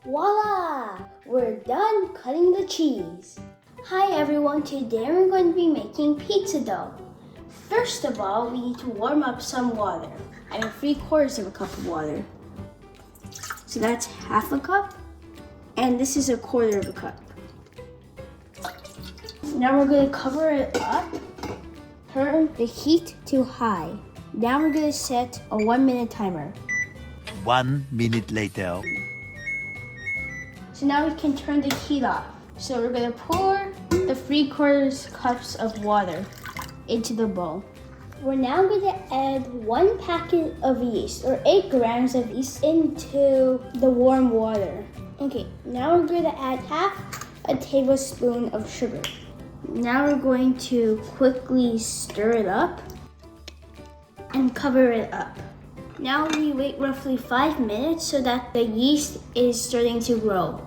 Voila! We're done cutting the cheese. Hi everyone, today we're going to be making pizza dough. First of all, we need to warm up some water. I have 3/4 of a cup of water. So that's half a cup, and this is 1/4 of a cup. Now we're going to cover it up, turn the heat to high. Now we're going to set a 1-minute timer. 1 minute later. So now we can turn the heat off. So we're gonna pour the 3/4 cups of water into the bowl. We're now gonna add 1 packet of yeast, or 8 grams of yeast, into the warm water. Okay, now we're gonna add half a tablespoon of sugar. Now we're going to quickly stir it up and cover it up. Now we wait roughly 5 minutes so that the yeast is starting to grow.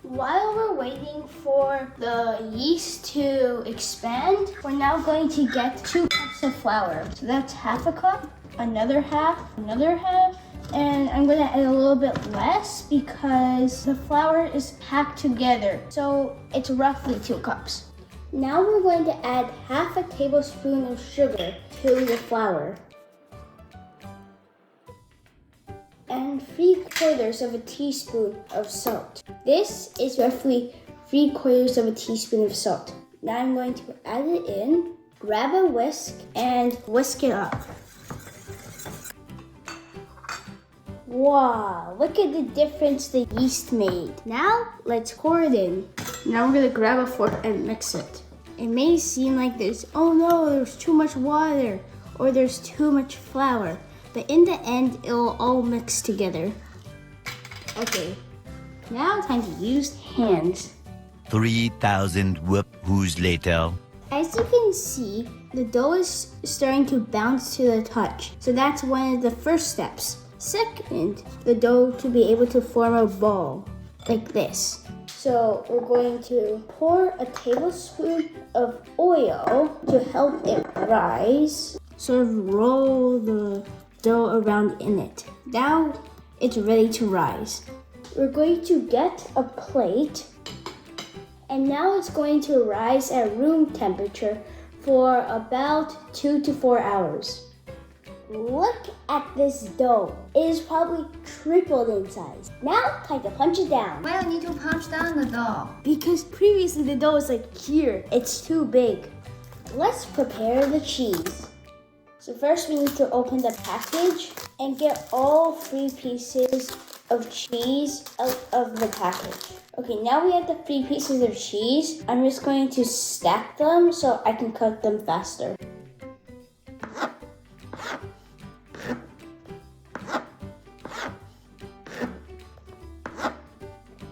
While we're waiting for the yeast to expand, we're now going to get 2 cups of flour. So that's half a cup, another half, and I'm gonna add a little bit less because the flour is packed together. So it's roughly 2 cups. Now we're going to add half a tablespoon of sugar to the flour. And 3/4 of a teaspoon of salt. This is roughly 3/4 of a teaspoon of salt. Now I'm going to add it in, grab a whisk, and whisk it up. Wow, look at the difference the yeast made. Now let's pour it in. Now we're gonna grab a fork and mix it. It may seem like there's too much water or there's too much flour. But in the end, it'll all mix together. Okay, now time to use hands. 3,000 whoop-whoos later. As you can see, the dough is starting to bounce to the touch. So that's one of the first steps. Second, the dough to be able to form a ball, like this. So we're going to pour a tablespoon of oil to help it rise. Sort of roll the dough around in it. Now it's ready to rise. We're going to get a plate, and now it's going to rise at room temperature for about 2 to 4 hours. Look at this dough. It is probably tripled in size. Now time to punch it down. Why do you need to punch down the dough? Because previously the dough was like here. It's too big. Let's prepare the cheese. So first we need to open the package and get all 3 pieces of cheese out of the package. Okay, now we have the 3 pieces of cheese. I'm just going to stack them so I can cut them faster.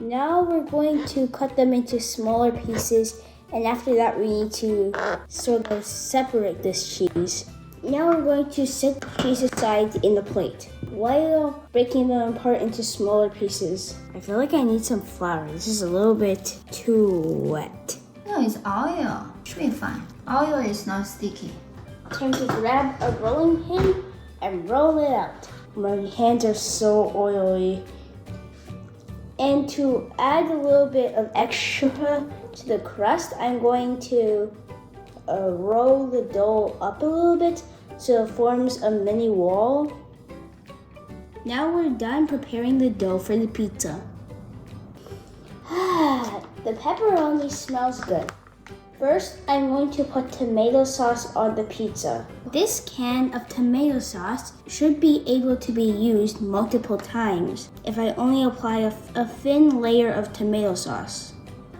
Now we're going to cut them into smaller pieces, and after that we need to sort of separate this cheese. Now we're going to set the cheese aside in the plate while breaking them apart into smaller pieces. I feel like I need some flour. This is a little bit too wet. No, it's oil. Should be fine. Oil is not sticky. Time to grab a rolling pin and roll it out. My hands are so oily. And to add a little bit of extra to the crust, I'm going to roll the dough up a little bit so it forms a mini wall. Now we're done preparing the dough for the pizza. The pepperoni smells good. First, I'm going to put tomato sauce on the pizza. This can of tomato sauce should be able to be used multiple times if I only apply a thin layer of tomato sauce.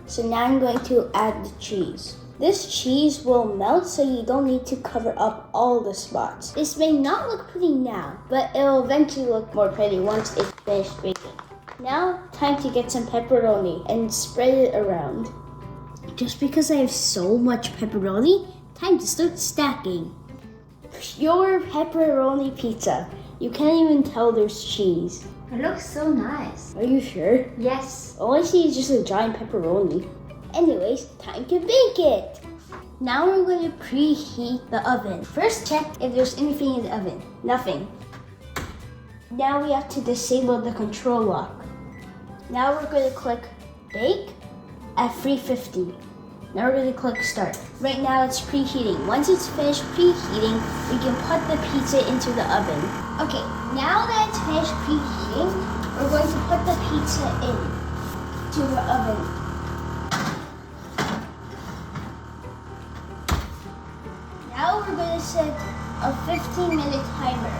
So now I'm going to add the cheese. This cheese will melt so you don't need to cover up all the spots. This may not look pretty now, but it'll eventually look more pretty once it's finished baking. Now, time to get some pepperoni and spread it around. Just because I have so much pepperoni, time to start stacking. Pure pepperoni pizza. You can't even tell there's cheese. It looks so nice. Are you sure? Yes. All I see is just a giant pepperoni. Anyways, time to bake it. Now we're going to preheat the oven. First, check if there's anything in the oven. Nothing. Now we have to disable the control lock. Now we're going to click bake at 350. Now we're going to click start. Right now it's preheating. Once it's finished preheating, we can put the pizza into the oven. Okay, now that it's finished preheating, we're going to put the pizza in to the oven. Now we're going to set a 15-minute timer.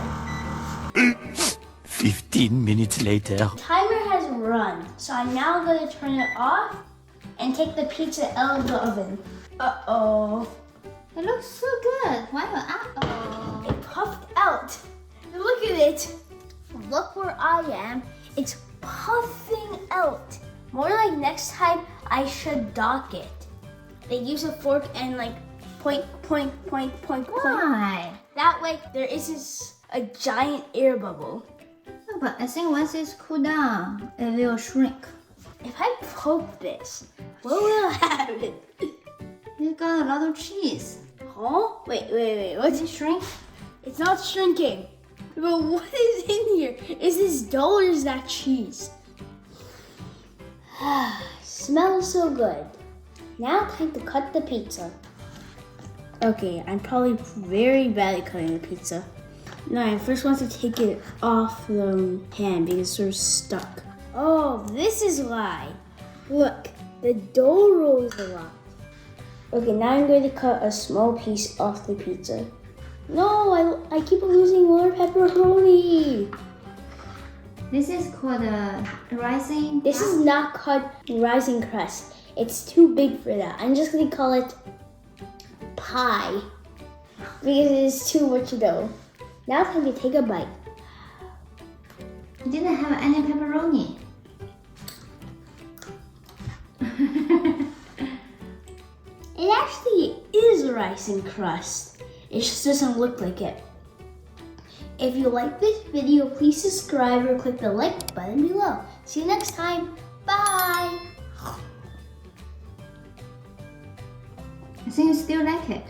15 minutes later. The timer has run, so I'm now going to turn it off and take the pizza out of the oven. Uh-oh. It looks so good. Why uh-oh? It puffed out. Look at it. Look where I am. It's puffing out. More like next time I should dock it. They use a fork and like point. Why? That way there is a giant air bubble. No, but I think once it's cooled down, it will shrink. If I poke this, what will happen? You got a lot of cheese. Huh? Wait. What's Does it shrink? It's not shrinking. But what is in here? Is this dough or is that cheese? Smells so good. Now time to cut the pizza. Okay, I'm probably very bad at cutting the pizza. No, I first want to take it off the pan because it's sort of stuck. Oh, this is why. Look, the dough rolls a lot. Okay, now I'm going to cut a small piece off the pizza. No, I keep losing more pepperoni. This is called a rising. This is not called rising crust. It's too big for that. I'm just going to call it pie because it is too much dough. Now time to take a bite. You didn't have any pepperoni. It actually is rice and crust. It just doesn't look like it. If you like this video, please subscribe or click the like button below. See you next time. Bye! I think you still like it.